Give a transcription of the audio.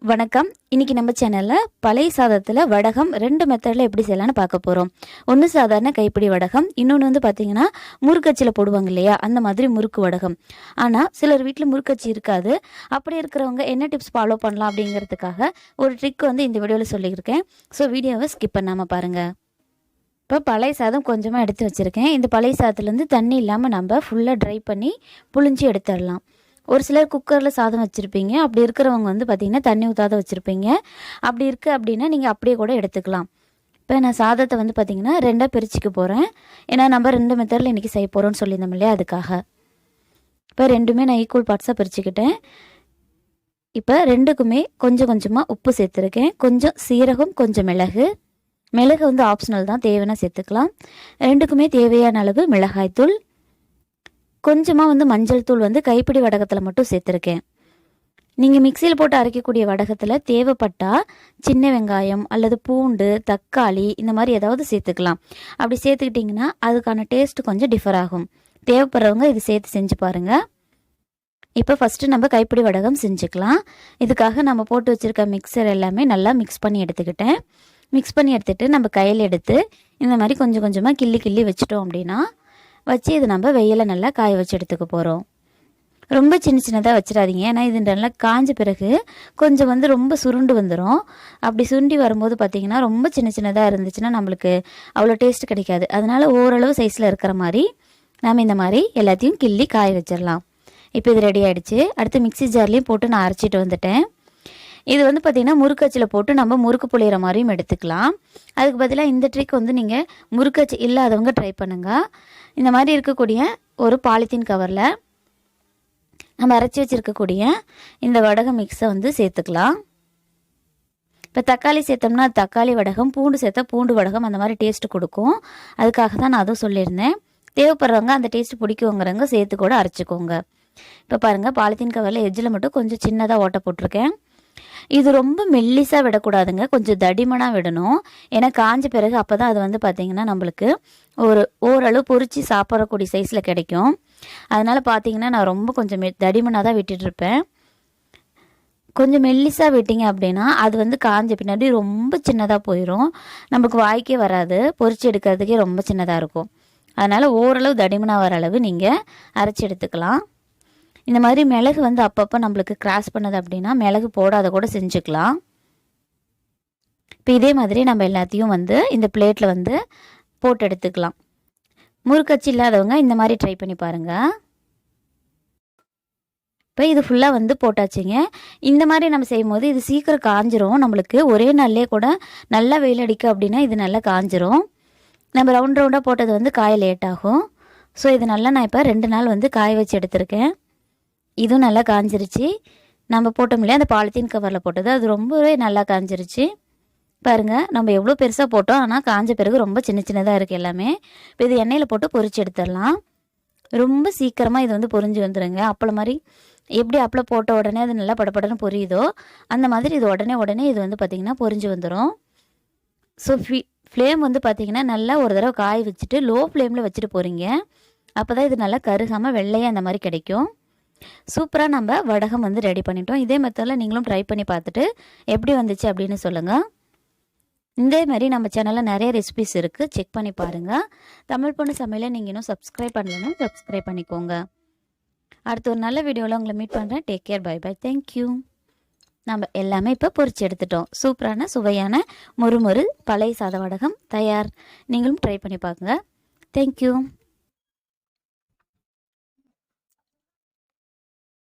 வணக்கம். இன்றைக்கி நம்ம சேனலில் பழைய சாதத்தில் வடகம் 2 மெத்தடில் எப்படி செய்யலான்னு பார்க்க போகிறோம். ஒன்று சாதாரண கைப்பிடி வடகம், இன்னொன்று வந்து பார்த்திங்கன்னா முறுக்கச்சியில் போடுவாங்க இல்லையா, அந்த மாதிரி முறுக்கு வடகம். ஆனால் சிலர் வீட்டில் முறுக்கச்சி இருக்காது. அப்படி இருக்கிறவங்க என்ன டிப்ஸ் ஃபாலோ பண்ணலாம் அப்படிங்கிறதுக்காக ஒரு ட்ரிக் வந்து இந்த வீடியோவில் சொல்லியிருக்கேன். ஸோ வீடியோவை ஸ்கிப் பண்ணாமல் பாருங்கள். இப்போ பழைய சாதம் கொஞ்சமாக எடுத்து வச்சுருக்கேன். இந்த பழைய சாதத்துலேருந்து தண்ணி இல்லாமல் நம்ம ஃபுல்லாக ட்ரை பண்ணி புழிஞ்சி எடுத்துடலாம். ஒரு சிலர் குக்கரில் சாதம் வச்சுருப்பீங்க. அப்படி இருக்கிறவங்க வந்து பார்த்திங்கன்னா தண்ணி ஊற்றாத வச்சுருப்பீங்க. அப்படி இருக்குது அப்படின்னா நீங்கள் அப்படியே கூட எடுத்துக்கலாம். இப்போ நான் சாதத்தை வந்து பார்த்திங்கன்னா 2ஆக பிரிச்சுக்க போகிறேன். ஏன்னா நம்ம 2 மெத்தடில் இன்றைக்கி செய்ய போகிறோன்னு சொல்லியிருந்தோம் இல்லையா, அதுக்காக. இப்போ 2மே நான் ஈக்குவல் பார்ட்ஸாக பிரிச்சுக்கிட்டேன். இப்போ 2க்குமே கொஞ்சம் கொஞ்சமாக உப்பு சேர்த்துருக்கேன். கொஞ்சம் சீரகம், கொஞ்சம் மிளகு வந்து ஆப்ஷனல் தான், தேவைன்னா சேர்த்துக்கலாம். 2க்குமே தேவையான அளவு மிளகாய்த்தூள், கொஞ்சமாக வந்து மஞ்சள் தூள் வந்து கைப்பிடி வடகத்தில் மட்டும் சேர்த்துருக்கேன். நீங்கள் மிக்சியில் போட்டு அரைக்கக்கூடிய வடகத்தில் தேவைப்பட்டால் சின்ன வெங்காயம் அல்லது பூண்டு, தக்காளி இந்த மாதிரி ஏதாவது சேர்த்துக்கலாம். அப்படி சேர்த்துக்கிட்டிங்கன்னா அதுக்கான டேஸ்ட்டு கொஞ்சம் டிஃபர் ஆகும். தேவைப்படுறவங்க இது சேர்த்து செஞ்சு பாருங்கள். இப்போ ஃபஸ்ட்டு நம்ம கைப்பிடி வடகம் செஞ்சுக்கலாம். இதுக்காக நம்ம போட்டு வச்சுருக்க மிக்சர் எல்லாமே நல்லா மிக்ஸ் பண்ணி எடுத்துக்கிட்டேன். மிக்ஸ் பண்ணி எடுத்துகிட்டு நம்ம கையில் எடுத்து இந்த மாதிரி கொஞ்சம் கொஞ்சமாக கிள்ளி வச்சிட்டோம் அப்படின்னா வச்சு இது நம்ம வெயிலில் நல்லா காய வச்சு எடுத்துக்க போகிறோம். ரொம்ப சின்னதாக வச்சிடாதீங்க. ஏன்னா இது நல்லா காஞ்ச பிறகு கொஞ்சம் வந்து ரொம்ப சுருண்டு வந்துடும். அப்படி சுருண்டி வரும்போது பார்த்திங்கன்னா ரொம்ப சின்னதாக இருந்துச்சுன்னா நம்மளுக்கு அவ்வளோ டேஸ்ட் கிடைக்காது. அதனால் ஓரளவு சைஸில் இருக்கிற மாதிரி நம்ம இந்த மாதிரி எல்லாத்தையும் கிள்ளி காய வச்சிடலாம். இப்போ இது ரெடி ஆகிடுச்சு. அடுத்து மிக்ஸி ஜார்லேயும் போட்டு நான் அரைச்சிட்டு வந்துட்டேன். இது வந்து பார்த்திங்கன்னா முறுக்கச்சியில் போட்டு நம்ம முறுக்கு புளியிற மாதிரியும் எடுத்துக்கலாம். அதுக்கு பதிலாக இந்த ட்ரிக் வந்து நீங்கள் முறுக்கச்சி இல்லாதவங்க ட்ரை பண்ணுங்கள். இந்த மாதிரி இருக்கக்கூடிய ஒரு பாலித்தீன் கவரில் நம்ம அரைச்சி வச்சுருக்கக்கூடிய இந்த வடகம் மிக்ஸை வந்து சேர்த்துக்கலாம். இப்போ தக்காளி சேர்த்தோம்னா தக்காளி வடகம், பூண்டு சேர்த்தா பூண்டு வடகம், அந்த மாதிரி டேஸ்ட்டு கொடுக்கும். அதுக்காக தான் நான் அதுவும் சொல்லியிருந்தேன். தேவைப்படுறவங்க அந்த டேஸ்ட்டு பிடிக்குங்கிறவங்க சேர்த்து கூட அரைச்சிக்கோங்க. இப்போ பாருங்கள், பாலித்தீன் கவரில் எஜ்ஜில் மட்டும் கொஞ்சம் சின்னதாக ஓட்டை போட்டிருக்கேன். இது ரொம்ப மெல்லிசாக விடக்கூடாதுங்க, கொஞ்சம் தடிமனாக விடணும். ஏன்னா காஞ்ச பிறகு அப்போ தான் அது வந்து பார்த்திங்கன்னா நம்மளுக்கு ஓரளவு பொரித்து சாப்பிட்றக்கூடிய சைஸில் கிடைக்கும். அதனால் பார்த்திங்கன்னா நான் ரொம்ப கொஞ்சம் தடிமனாக தான் விட்டுட்ருப்பேன். கொஞ்சம் மெல்லிசாக விட்டிங்க அப்படின்னா அது வந்து காஞ்ச பின்னாடி ரொம்ப சின்னதாக போயிடும். நமக்கு வாய்க்கே வராது, பொரித்து எடுக்கிறதுக்கே ரொம்ப சின்னதாக இருக்கும். அதனால் ஓரளவு தடிமனாக வர அளவு நீங்கள் அரைச்சி எடுத்துக்கலாம். இந்த மாதிரி மிளகு வந்து அப்பப்போ நம்மளுக்கு கிராஸ் பண்ணது அப்படின்னா மிளகு போடாத கூட செஞ்சுக்கலாம். இப்போ இதே மாதிரி நம்ம எல்லாத்தையும் வந்து இந்த பிளேட்டில் வந்து போட்டு எடுத்துக்கலாம். முறுக்கச்சி இல்லாதவங்க இந்த மாதிரி ட்ரை பண்ணி பாருங்கள். இப்போ இது ஃபுல்லாக வந்து போட்டாச்சுங்க. இந்த மாதிரி நம்ம செய்யும் போது இது சீக்கிரம் காஞ்சிரும். நம்மளுக்கு ஒரே நாள்லேயே கூட நல்லா வெயில் அடிக்க அப்படின்னா இது நல்லா காஞ்சிரும். நம்ம ரவுண்டாக போட்டது வந்து காய லேட் ஆகும். ஸோ இது நல்லா நான் இப்போ 2 நாள் வந்து காய வச்சு எடுத்திருக்கேன். இதுவும் நல்லா காஞ்சிருச்சு. நம்ம போட்டோம் இல்லையா அந்த பாலித்தீன் கவரில் போட்டது, அது ரொம்பவே நல்லா காஞ்சிருச்சு. பாருங்கள், நம்ம எவ்வளோ பெருசாக போட்டோம், ஆனால் காஞ்ச பிறகு ரொம்ப சின்னதாக இருக்குது எல்லாமே. இப்போ இது எண்ணெயில் போட்டு பொரிச்சு எடுத்துடலாம். ரொம்ப சீக்கிரமாக இது வந்து பொரிஞ்சு வந்துடுங்க. அப்பளம் மாதிரி எப்படி அப்பளம் போட்ட உடனே அது நல்லா படப்படன்னு பொரியுதோ அந்த மாதிரி இது உடனே இது வந்து பார்த்திங்கன்னா பொரிஞ்சு வந்துடும். ஸோ ஃப்ளேம் வந்து பார்த்திங்கன்னா நல்லா ஒரு தடவை காய வச்சுட்டு லோ ஃப்ளேமில் வச்சுட்டு போகிறீங்க. அப்போ தான் இது நல்லா கருகாமல் வெள்ளையாக அந்த மாதிரி கிடைக்கும். சூப்பராக நம்ம வடகம் வந்து ரெடி பண்ணிட்டோம். இதே மெத்தடில் நீங்களும் ட்ரை பண்ணி பார்த்துட்டு எப்படி வந்துச்சு அப்படின்னு சொல்லுங்கள். இதே மாதிரி நம்ம சேனலில் நிறைய ரெசிபிஸ் இருக்குது, செக் பண்ணி பாருங்கள். தமிழ் பொண்ணு சமையலை நீங்கள் இன்னும் சப்ஸ்கிரைப் பண்ணலன்னா சப்ஸ்கிரைப் பண்ணிக்கோங்க. அடுத்த ஒரு நல்ல வீடியோவில் உங்களை மீட் பண்ணுறேன். Take care, bye bye, thank you. நம்ம எல்லாமே இப்போ பொரிச்சு எடுத்துட்டோம். சூப்பரான சுவையான மொறு பழைய சாத வடகம் தயார். நீங்களும் ட்ரை பண்ணி பாருங்க. தேங்க்யூ.